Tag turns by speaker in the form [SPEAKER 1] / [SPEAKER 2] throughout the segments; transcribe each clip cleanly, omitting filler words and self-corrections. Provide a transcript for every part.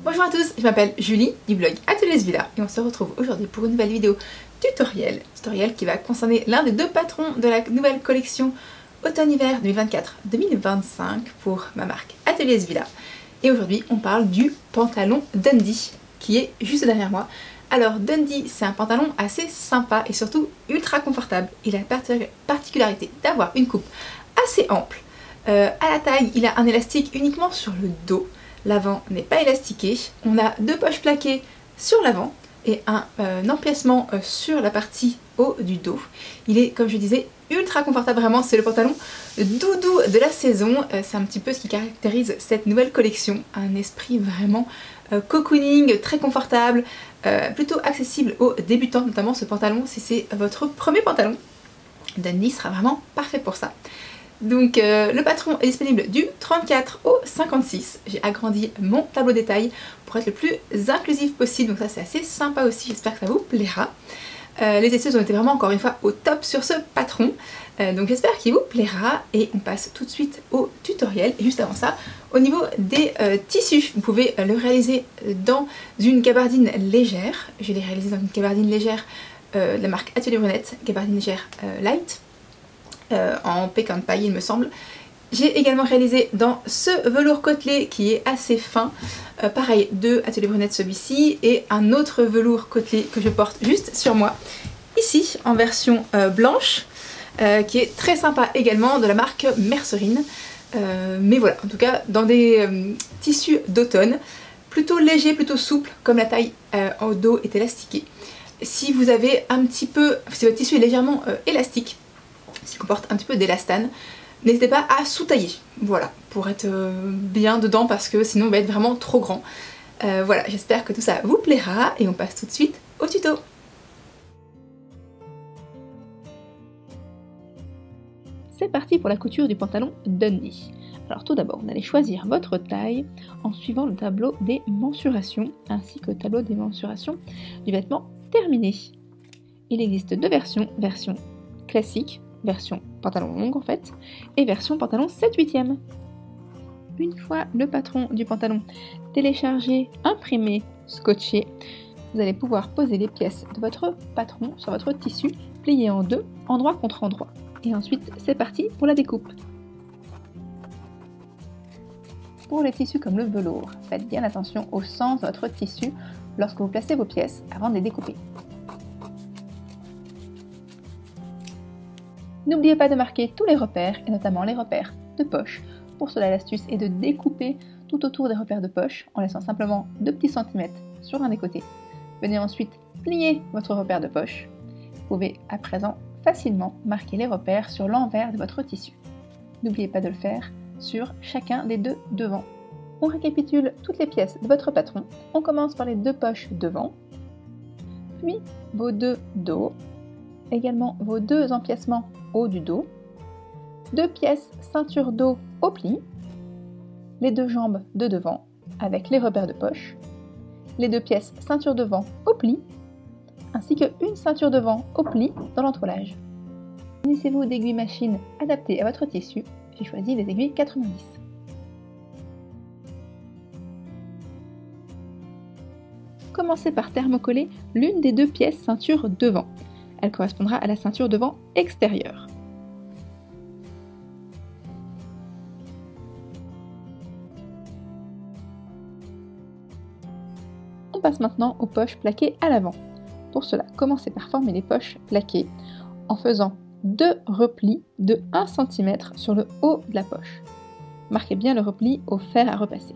[SPEAKER 1] Bonjour à tous, je m'appelle Julie du blog Ateliers Villa et on se retrouve aujourd'hui pour une nouvelle vidéo tutoriel qui va concerner l'un des deux patrons de la nouvelle collection automne-hiver 2024-2025 pour ma marque Ateliers Villa. Et aujourd'hui on parle du pantalon Dundee qui est juste derrière moi. Alors Dundee, c'est un pantalon assez sympa et surtout ultra confortable. Il a la particularité d'avoir une coupe assez ample. À la taille, il a un élastique uniquement sur le dos. L'avant n'est pas élastiqué. On a deux poches plaquées sur l'avant et un empiècement sur la partie haut du dos. Il est, comme je disais, ultra confortable, vraiment. C'est le pantalon doudou de la saison. C'est un petit peu ce qui caractérise cette nouvelle collection. Un esprit vraiment cocooning, très confortable, plutôt accessible aux débutants, notamment ce pantalon. Si c'est votre premier pantalon, Dundee sera vraiment parfait pour ça. Donc le patron est disponible du 34 au 56. J'ai agrandi mon tableau détail pour être le plus inclusif possible, donc ça c'est assez sympa aussi, j'espère que ça vous plaira. Les essais ont été vraiment encore une fois au top sur ce patron, donc j'espère qu'il vous plaira et on passe tout de suite au tutoriel. Et juste avant ça, au niveau des tissus, vous pouvez le réaliser dans une gabardine légère. Je l'ai réalisé dans une gabardine légère de la marque Atelier Brunette, gabardine légère light. En pékin de paille il me semble. J'ai également réalisé dans ce velours côtelé qui est assez fin, pareil de Atelier Brunette celui-ci, et un autre velours côtelé que je porte juste sur moi, ici en version blanche, qui est très sympa également, de la marque Mercerine. Mais voilà, en tout cas dans des tissus d'automne, plutôt léger, plutôt souple, comme la taille au dos est élastiquée. Si vous avez un petit peu, si votre tissu est légèrement élastique, s'il comporte un petit peu d'élastane, n'hésitez pas à sous-tailler, voilà, pour être bien dedans parce que sinon il va être vraiment trop grand. Voilà, j'espère que tout ça vous plaira et on passe tout de suite au tuto. C'est parti pour la couture du pantalon Dundee. Alors tout d'abord, vous allez choisir votre taille en suivant le tableau des mensurations ainsi que le tableau des mensurations du vêtement terminé. Il existe deux versions, version classique, version pantalon longue en fait, et version pantalon 7/8e. Une fois le patron du pantalon téléchargé, imprimé, scotché, vous allez pouvoir poser les pièces de votre patron sur votre tissu, plié en deux, endroit contre endroit. Et ensuite, c'est parti pour la découpe. Pour les tissus comme le velours, faites bien attention au sens de votre tissu lorsque vous placez vos pièces avant de les découper. N'oubliez pas de marquer tous les repères, et notamment les repères de poche. Pour cela, l'astuce est de découper tout autour des repères de poche, en laissant simplement 2 petits centimètres sur un des côtés. Venez ensuite plier votre repère de poche. Vous pouvez à présent facilement marquer les repères sur l'envers de votre tissu. N'oubliez pas de le faire sur chacun des deux devants. On récapitule toutes les pièces de votre patron. On commence par les deux poches devant, puis vos deux dos, également vos deux empiècements haut du dos, deux pièces ceinture dos au pli, les deux jambes de devant avec les repères de poche, les deux pièces ceinture devant au pli, ainsi qu'une ceinture devant au pli dans l'entoilage. Munissez-vous d'aiguilles machine adaptées à votre tissu. J'ai choisi des aiguilles 90. Commencez par thermocoller l'une des deux pièces ceinture devant. Elle correspondra à la ceinture devant extérieure. On passe maintenant aux poches plaquées à l'avant. Pour cela, commencez par former les poches plaquées en faisant deux replis de 1 cm sur le haut de la poche. Marquez bien le repli au fer à repasser.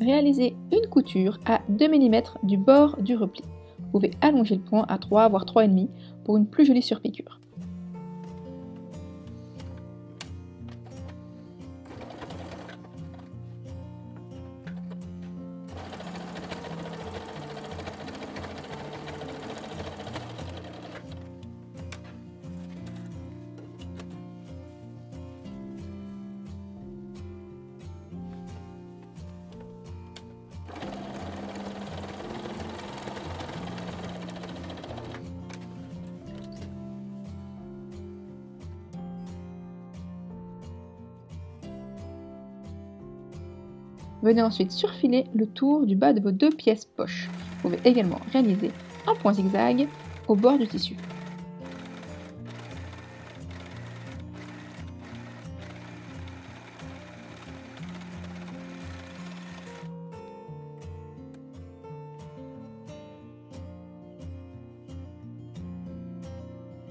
[SPEAKER 1] Réalisez une couture à 2 mm du bord du repli. Vous pouvez allonger le point à 3 voire 3,5 pour une plus jolie surpiqûre. Venez ensuite surfiler le tour du bas de vos 2 pièces poche. Vous pouvez également réaliser un point zigzag au bord du tissu.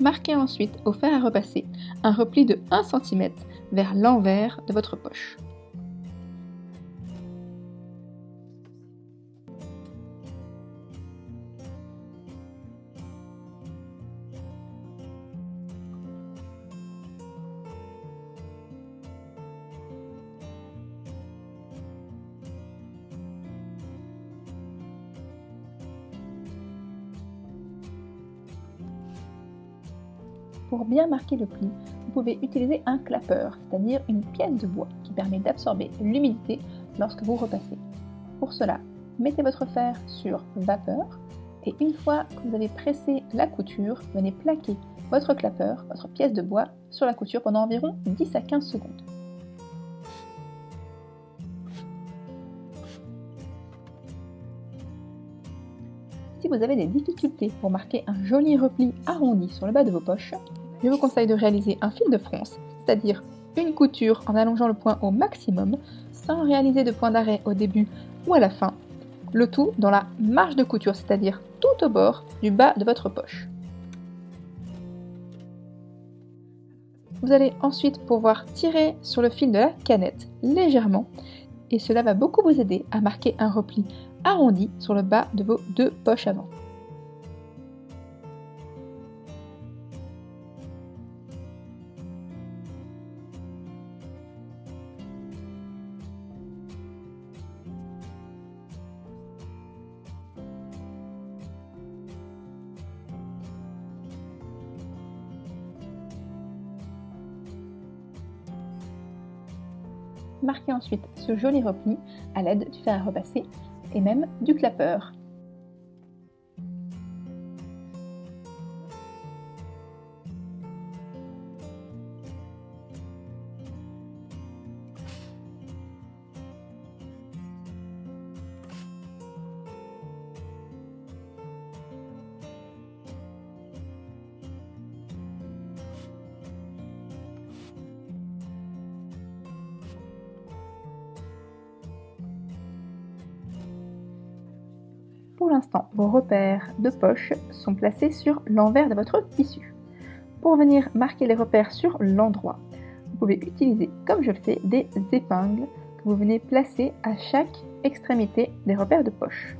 [SPEAKER 1] Marquez ensuite au fer à repasser un repli de 1 cm vers l'envers de votre poche. Pour bien marquer le pli, vous pouvez utiliser un clapeur, c'est-à-dire une pièce de bois qui permet d'absorber l'humidité lorsque vous repassez. Pour cela, mettez votre fer sur vapeur et une fois que vous avez pressé la couture, venez plaquer votre clapeur, votre pièce de bois, sur la couture pendant environ 10 à 15 secondes. Si vous avez des difficultés pour marquer un joli repli arrondi sur le bas de vos poches, je vous conseille de réaliser un fil de fronce, c'est-à-dire une couture en allongeant le point au maximum, sans réaliser de point d'arrêt au début ou à la fin, le tout dans la marge de couture, c'est-à-dire tout au bord du bas de votre poche. Vous allez ensuite pouvoir tirer sur le fil de la canette légèrement et cela va beaucoup vous aider à marquer un repli arrondi sur le bas de vos 2 poches avant. Marquez ensuite ce joli repli à l'aide du fer à repasser et même du clapeur. Pour l'instant, vos repères de poche sont placés sur l'envers de votre tissu. Pour venir marquer les repères sur l'endroit, vous pouvez utiliser, comme je le fais, des épingles que vous venez placer à chaque extrémité des repères de poche.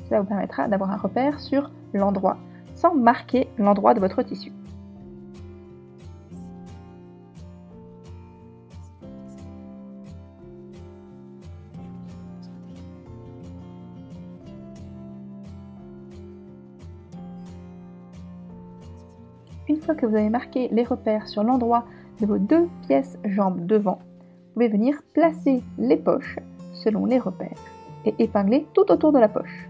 [SPEAKER 1] Cela vous permettra d'avoir un repère sur l'endroit sans marquer l'endroit de votre tissu. Une fois que vous avez marqué les repères sur l'endroit de vos 2 pièces jambes devant, vous pouvez venir placer les poches selon les repères et épingler tout autour de la poche.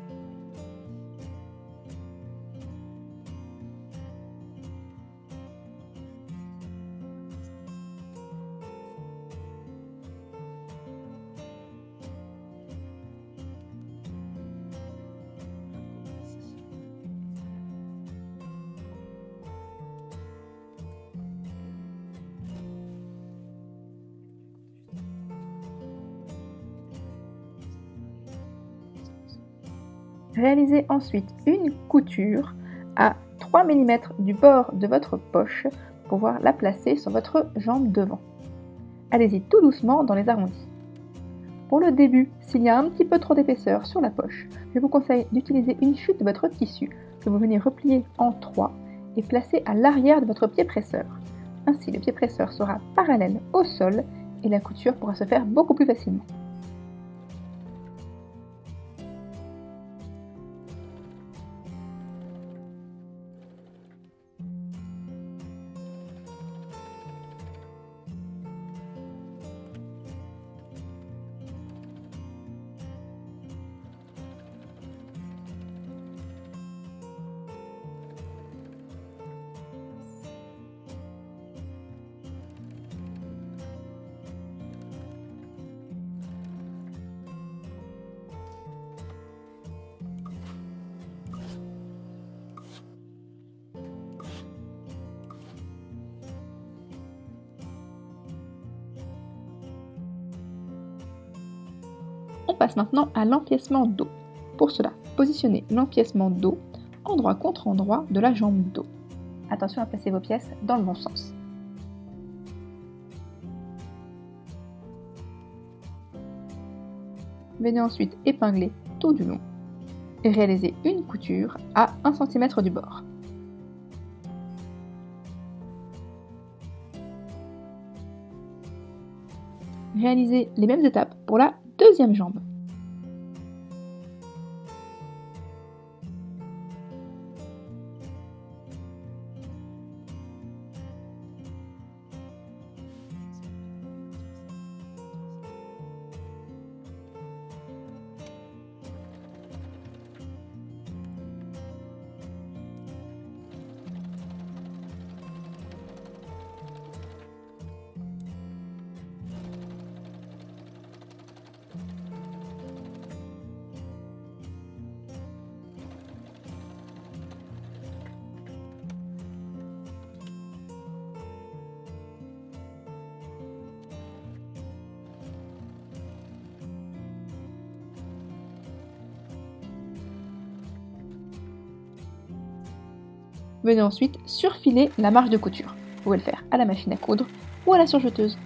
[SPEAKER 1] Réalisez ensuite une couture à 3 mm du bord de votre poche pour pouvoir la placer sur votre jambe devant. Allez-y tout doucement dans les arrondis. Pour le début, s'il y a un petit peu trop d'épaisseur sur la poche, je vous conseille d'utiliser une chute de votre tissu que vous venez replier en 3 et placer à l'arrière de votre pied presseur. Ainsi, le pied presseur sera parallèle au sol et la couture pourra se faire beaucoup plus facilement. passe maintenant à l'empiècement dos. Pour cela, positionnez l'empiècement dos endroit contre endroit de la jambe dos. Attention à placer vos pièces dans le bon sens. Venez ensuite épingler tout du long et réaliser une couture à 1 cm du bord. Réalisez les mêmes étapes pour la deuxième jambe. Venez ensuite surfiler la marge de couture. Vous pouvez le faire à la machine à coudre ou à la surjeteuse.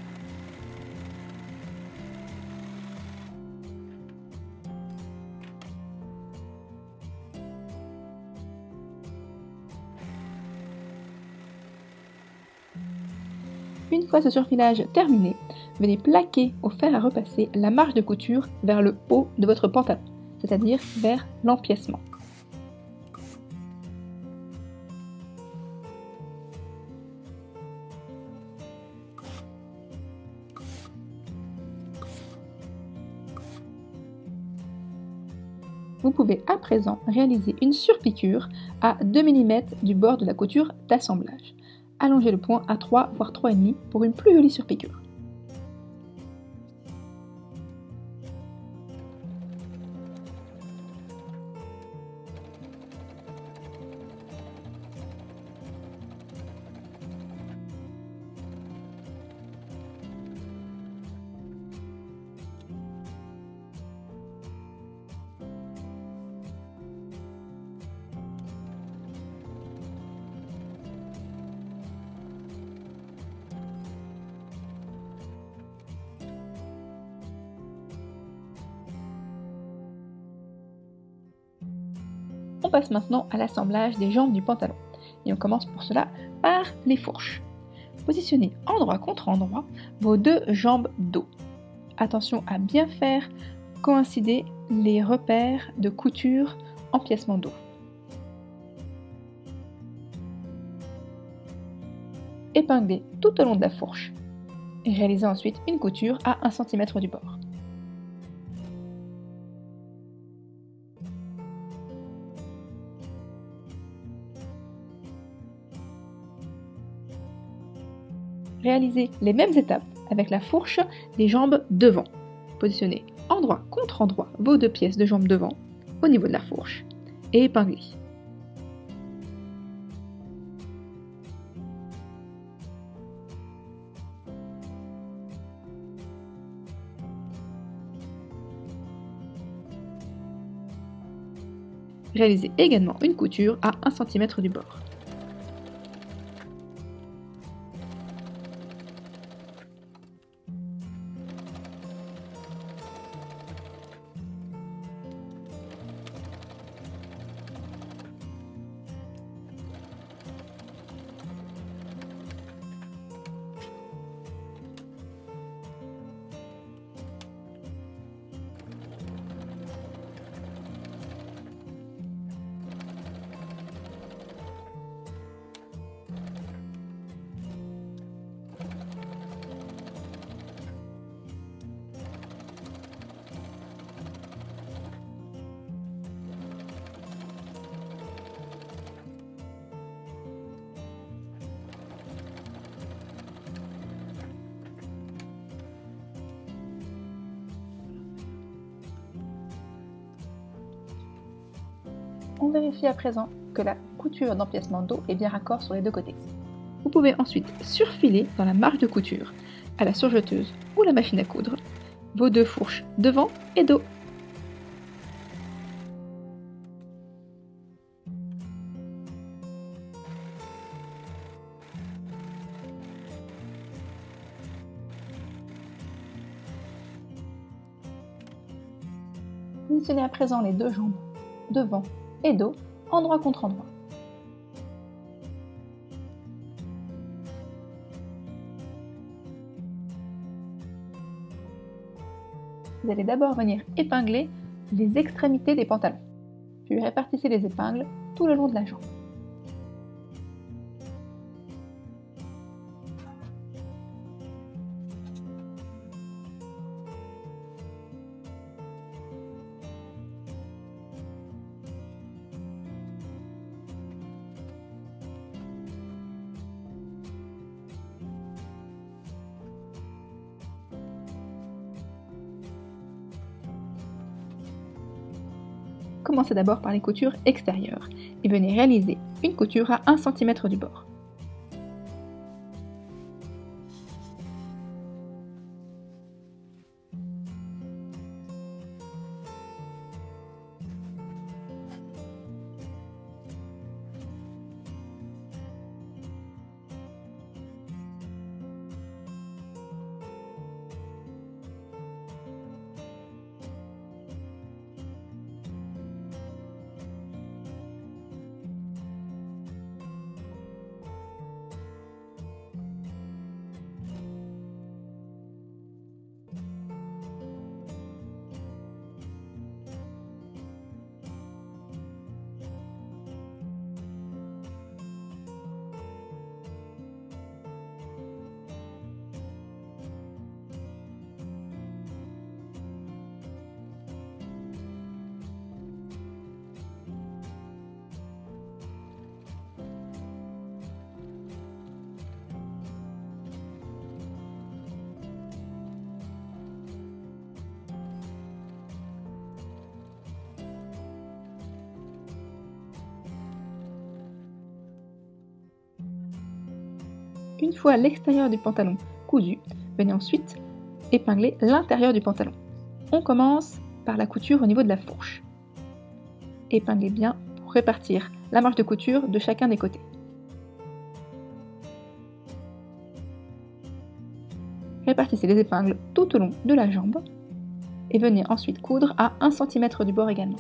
[SPEAKER 1] Une fois ce surfilage terminé, venez plaquer au fer à repasser la marge de couture vers le haut de votre pantalon, c'est-à-dire vers l'empiècement. Vous pouvez à présent réaliser une surpiqûre à 2 mm du bord de la couture d'assemblage. Allongez le point à 3 voire 3,5 pour une plus jolie surpiqûre. On passe maintenant à l'assemblage des jambes du pantalon. Et on commence pour cela par les fourches. Positionnez endroit contre endroit vos deux jambes dos. Attention à bien faire coïncider les repères de couture empiècement dos. Épinglez tout au long de la fourche et réalisez ensuite une couture à 1 cm du bord. Réalisez les mêmes étapes avec la fourche des jambes devant. Positionnez endroit contre endroit vos deux pièces de jambes devant au niveau de la fourche et épinglez. Réalisez également une couture à 1 cm du bord. On vérifie à présent que la couture d'empiècement dos est bien raccord sur les deux côtés. Vous pouvez ensuite surfiler dans la marge de couture, à la surjeteuse ou la machine à coudre, vos deux fourches devant et dos. Positionnez à présent les deux jambes, devant et dos, endroit contre endroit. Vous allez d'abord venir épingler les extrémités des pantalons, puis répartissez les épingles tout le long de la jambe. Commencez d'abord par les coutures extérieures et venez réaliser une couture à 1 cm du bord. Une fois l'extérieur du pantalon cousu, venez ensuite épingler l'intérieur du pantalon. On commence par la couture au niveau de la fourche. Épinglez bien pour répartir la marge de couture de chacun des côtés. Répartissez les épingles tout au long de la jambe et venez ensuite coudre à 1 cm du bord également.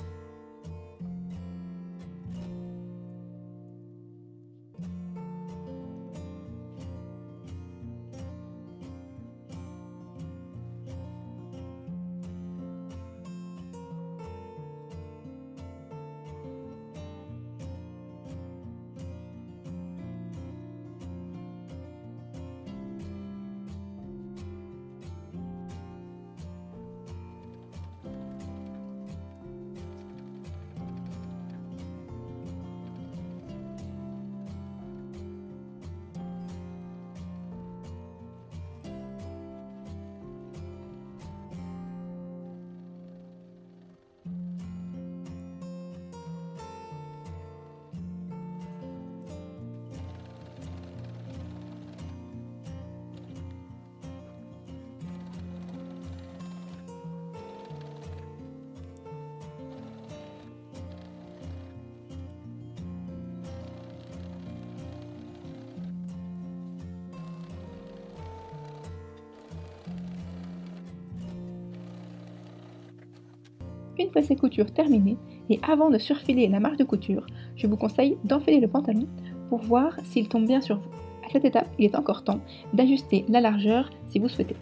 [SPEAKER 1] Une fois ces coutures terminées, et avant de surfiler la marge de couture, je vous conseille d'enfiler le pantalon pour voir s'il tombe bien sur vous. À cette étape, il est encore temps d'ajuster la largeur si vous souhaitez.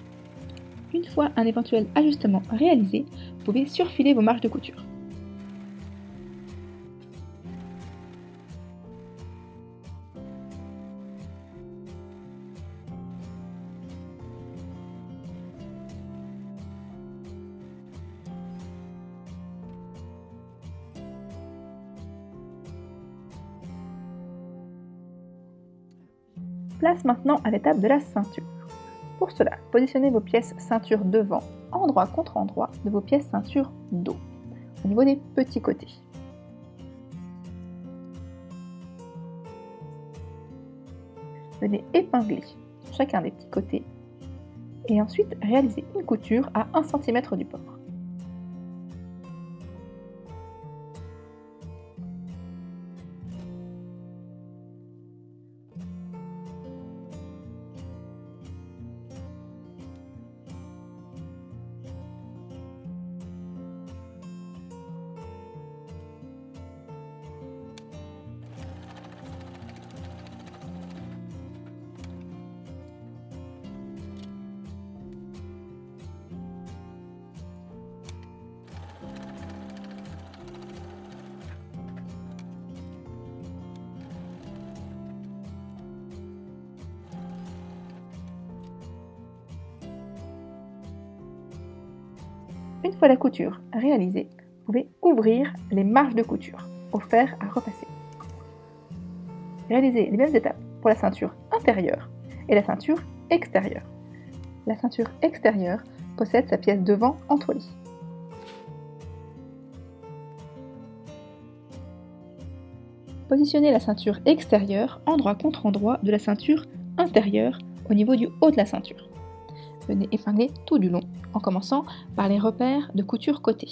[SPEAKER 1] Une fois un éventuel ajustement réalisé, vous pouvez surfiler vos marges de couture. Place maintenant à l'étape de la ceinture. Pour cela, positionnez vos pièces ceinture devant, endroit contre endroit de vos pièces ceinture dos, au niveau des petits côtés. Venez épingler chacun des petits côtés et ensuite réalisez une couture à 1 cm du bord. Une fois la couture réalisée, vous pouvez ouvrir les marges de couture au fer à repasser. Réalisez les mêmes étapes pour la ceinture intérieure et la ceinture extérieure. La ceinture extérieure possède sa pièce devant entrelie. Positionnez la ceinture extérieure endroit contre endroit de la ceinture intérieure au niveau du haut de la ceinture. Venez épingler tout du long en commençant par les repères de couture côté.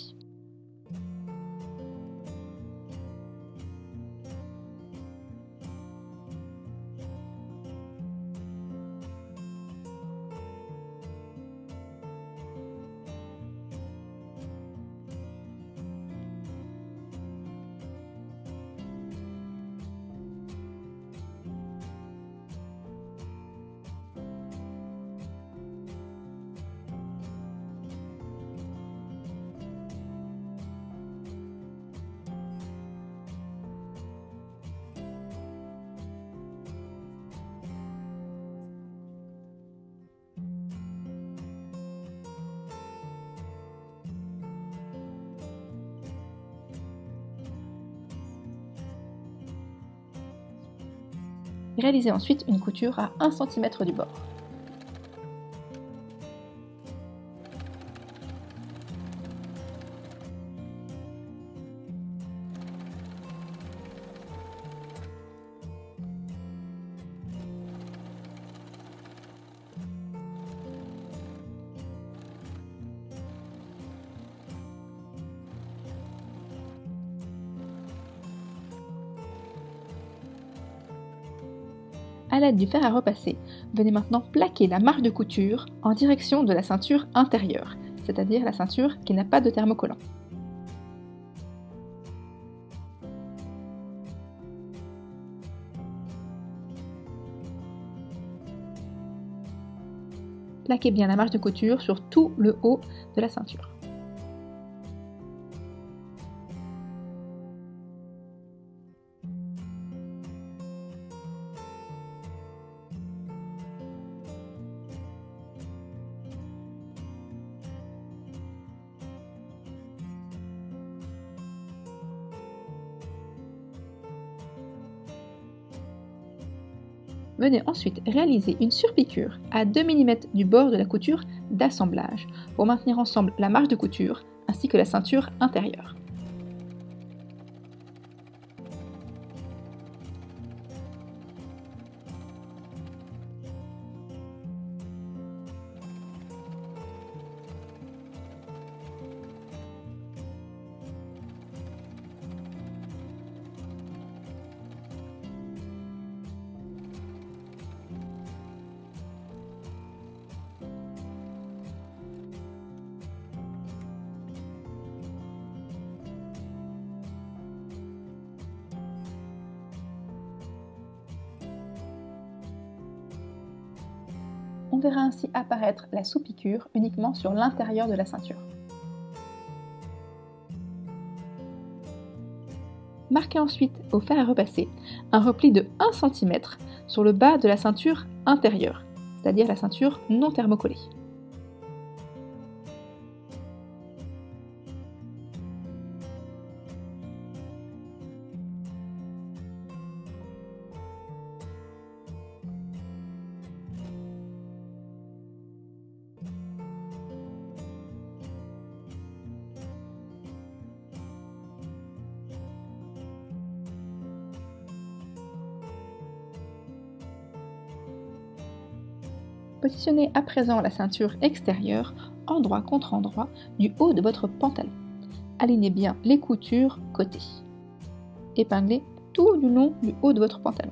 [SPEAKER 1] Réalisez ensuite une couture à 1 cm du bord. À l'aide du fer à repasser, venez maintenant plaquer la marge de couture en direction de la ceinture intérieure, c'est-à-dire la ceinture qui n'a pas de thermocollant. Plaquez bien la marge de couture sur tout le haut de la ceinture. Venez ensuite réaliser une surpiqûre à 2 mm du bord de la couture d'assemblage pour maintenir ensemble la marge de couture ainsi que la ceinture intérieure. On verra ainsi apparaître la sous-piqûre uniquement sur l'intérieur de la ceinture. Marquez ensuite au fer à repasser un repli de 1 cm sur le bas de la ceinture intérieure, c'est-à-dire la ceinture non thermocollée. Positionnez à présent la ceinture extérieure endroit contre endroit du haut de votre pantalon. Alignez bien les coutures côté. Épinglez tout du long du haut de votre pantalon.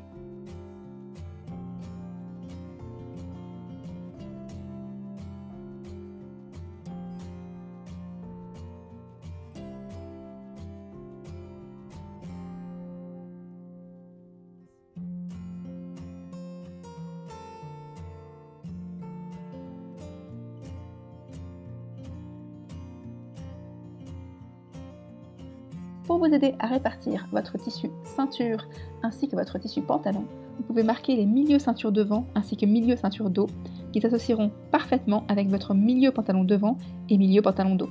[SPEAKER 1] Pour vous aider à répartir votre tissu ceinture ainsi que votre tissu pantalon, vous pouvez marquer les milieux ceinture devant ainsi que milieu ceinture dos qui s'associeront parfaitement avec votre milieu pantalon devant et milieu pantalon dos.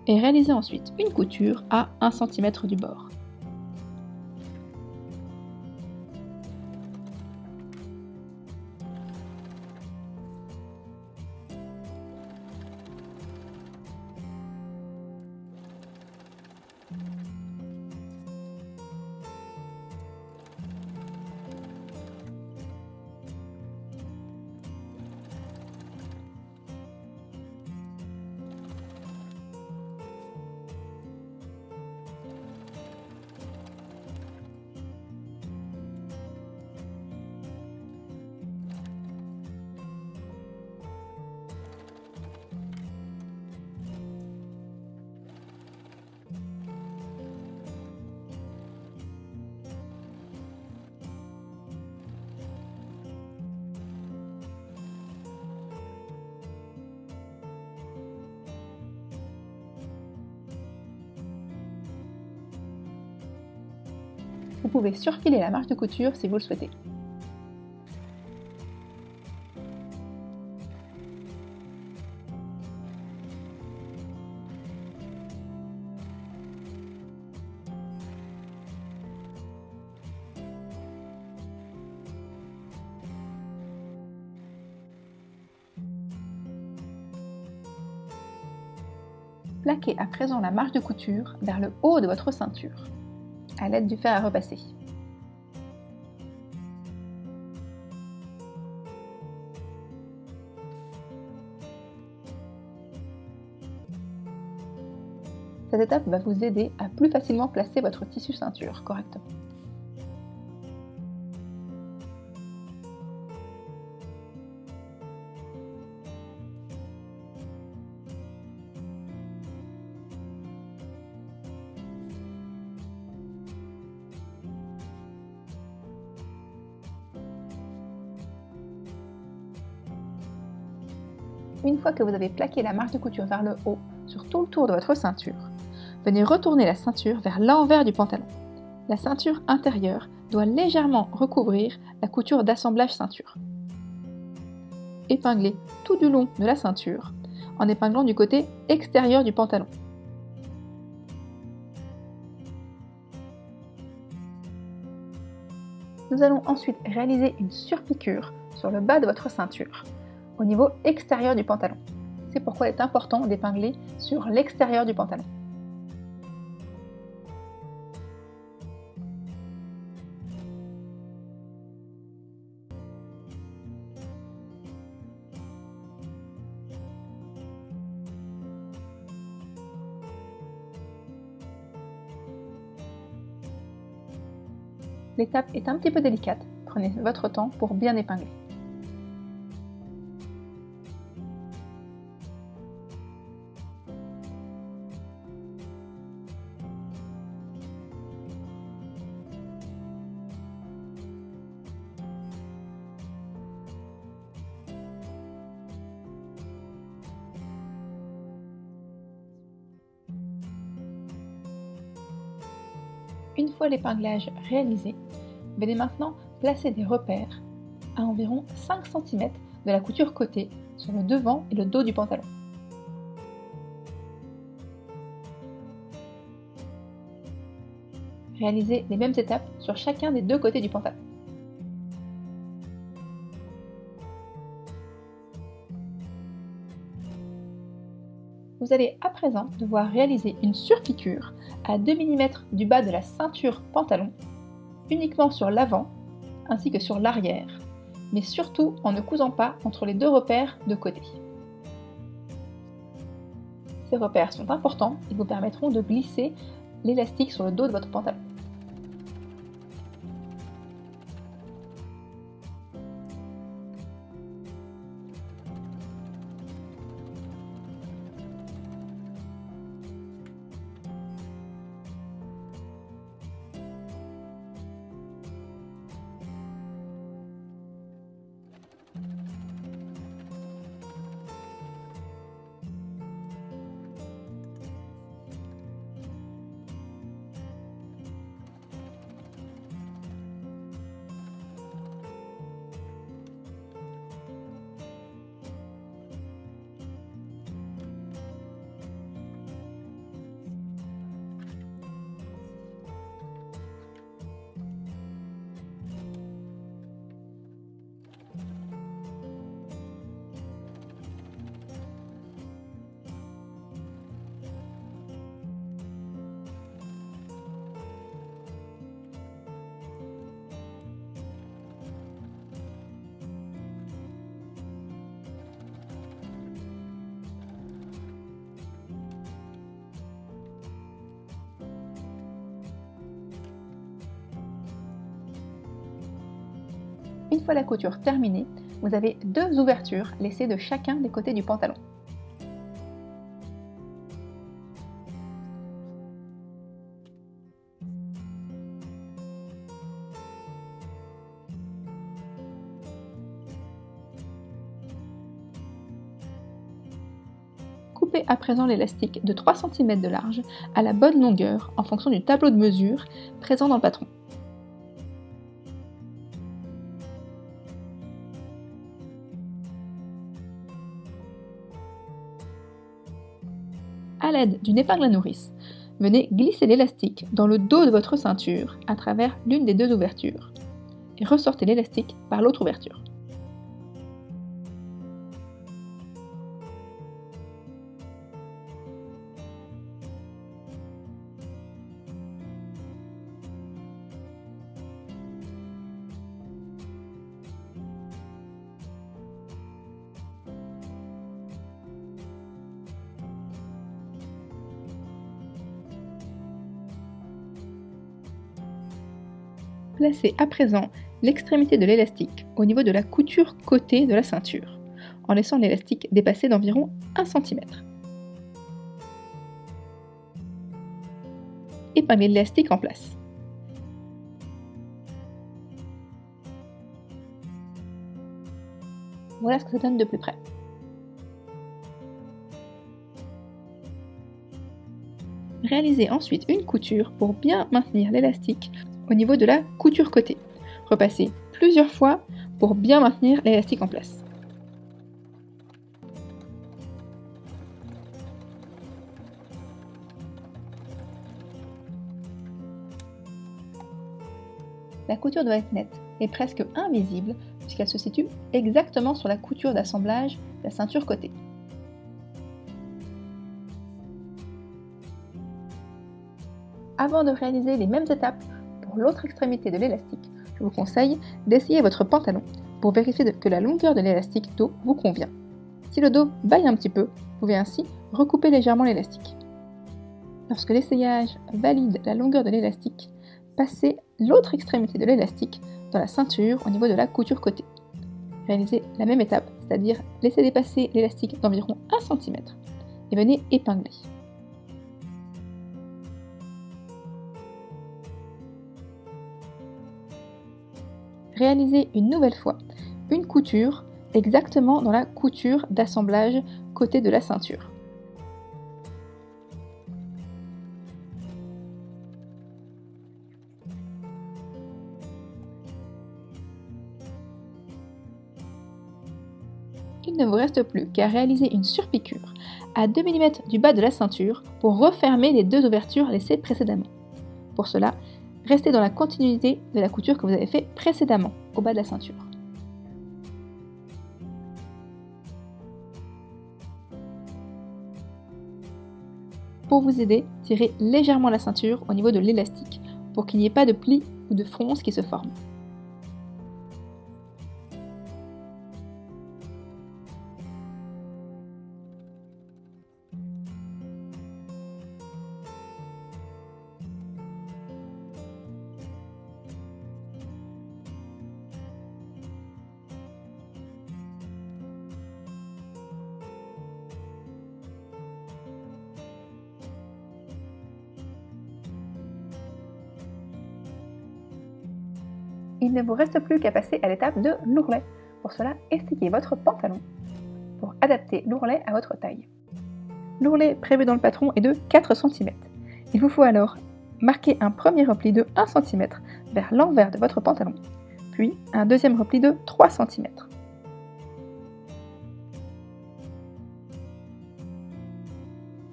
[SPEAKER 1] et réalisez ensuite une couture à 1 cm du bord. Vous pouvez surfiler la marge de couture si vous le souhaitez. Plaquez à présent la marge de couture vers le haut de votre ceinture, à l'aide du fer à repasser. Cette étape va vous aider à plus facilement placer votre tissu ceinture correctement. Une fois que vous avez plaqué la marge de couture vers le haut sur tout le tour de votre ceinture, venez retourner la ceinture vers l'envers du pantalon. La ceinture intérieure doit légèrement recouvrir la couture d'assemblage ceinture. Épinglez tout du long de la ceinture en épinglant du côté extérieur du pantalon. Nous allons ensuite réaliser une surpiqûre sur le bas de votre ceinture, au niveau extérieur du pantalon. C'est pourquoi il est important d'épingler sur l'extérieur du pantalon. L'étape est un petit peu délicate, prenez votre temps pour bien épingler. Une fois l'épinglage réalisé, venez maintenant placer des repères à environ 5 cm de la couture côté sur le devant et le dos du pantalon. Réalisez les mêmes étapes sur chacun des deux côtés du pantalon. Vous allez à présent devoir réaliser une surpiqûre à 2 mm du bas de la ceinture pantalon, uniquement sur l'avant ainsi que sur l'arrière, mais surtout en ne cousant pas entre les deux repères de côté. Ces repères sont importants et vous permettront de glisser l'élastique sur le dos de votre pantalon. Une fois la couture terminée, vous avez 2 ouvertures laissées de chacun des côtés du pantalon. Coupez à présent l'élastique de 3 cm de large à la bonne longueur en fonction du tableau de mesure présent dans le patron. À l'aide d'une épingle à nourrice, venez glisser l'élastique dans le dos de votre ceinture à travers l'une des 2 ouvertures et ressortez l'élastique par l'autre ouverture. Placez à présent l'extrémité de l'élastique au niveau de la couture côté de la ceinture, en laissant l'élastique dépasser d'environ 1 cm. Épinglez l'élastique en place. Voilà ce que ça donne de plus près. Réalisez ensuite une couture pour bien maintenir l'élastique au niveau de la couture côté. Repassez plusieurs fois pour bien maintenir l'élastique en place. La couture doit être nette et presque invisible puisqu'elle se situe exactement sur la couture d'assemblage de la ceinture côté. Avant de réaliser les mêmes étapes pour l'autre extrémité de l'élastique, je vous conseille d'essayer votre pantalon pour vérifier que la longueur de l'élastique dos vous convient. Si le dos baille un petit peu, vous pouvez ainsi recouper légèrement l'élastique. Lorsque l'essayage valide la longueur de l'élastique, passez l'autre extrémité de l'élastique dans la ceinture au niveau de la couture côté. Réalisez la même étape, c'est-à-dire laissez dépasser l'élastique d'environ 1 cm et venez épingler. Réalisez une nouvelle fois une couture exactement dans la couture d'assemblage côté de la ceinture. Il ne vous reste plus qu'à réaliser une surpiqûre à 2 mm du bas de la ceinture pour refermer les 2 ouvertures laissées précédemment. Pour cela, restez dans la continuité de la couture que vous avez fait précédemment au bas de la ceinture. Pour vous aider, tirez légèrement la ceinture au niveau de l'élastique pour qu'il n'y ait pas de plis ou de fronces qui se forment. Il ne vous reste plus qu'à passer à l'étape de l'ourlet. Pour cela, essayez votre pantalon pour adapter l'ourlet à votre taille. L'ourlet prévu dans le patron est de 4 cm. Il vous faut alors marquer un premier repli de 1 cm vers l'envers de votre pantalon, puis un deuxième repli de 3 cm.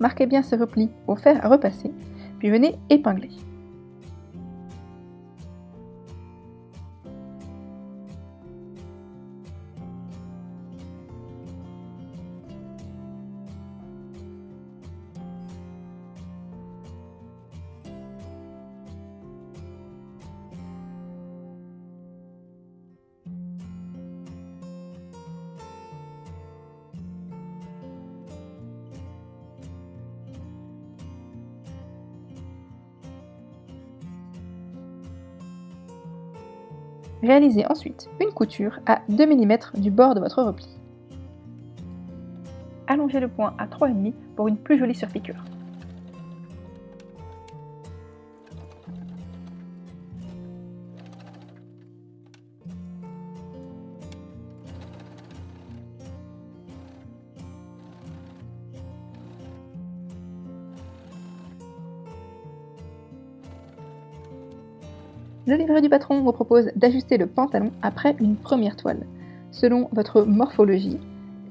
[SPEAKER 1] Marquez bien ce repli au fer à repasser, puis venez épingler. Réalisez ensuite une couture à 2 mm du bord de votre repli. Allongez le point à 3,5 pour une plus jolie surpiqûre. Le livret du patron vous propose d'ajuster le pantalon après une première toile, selon votre morphologie,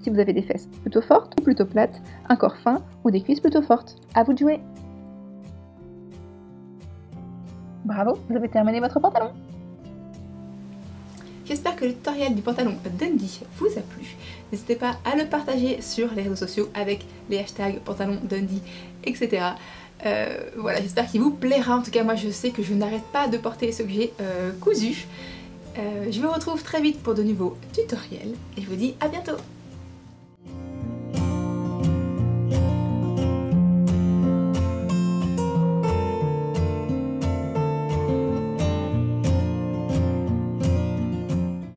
[SPEAKER 1] si vous avez des fesses plutôt fortes ou plutôt plates, un corps fin ou des cuisses plutôt fortes. À vous de jouer! Bravo, vous avez terminé votre pantalon! J'espère que le tutoriel du pantalon Dundee vous a plu. N'hésitez pas à le partager sur les réseaux sociaux avec les hashtags pantalon Dundee, etc. Voilà, j'espère qu'il vous plaira. En tout cas, moi je sais que je n'arrête pas de porter ce que j'ai cousu. Je vous retrouve très vite pour de nouveaux tutoriels et je vous dis à bientôt.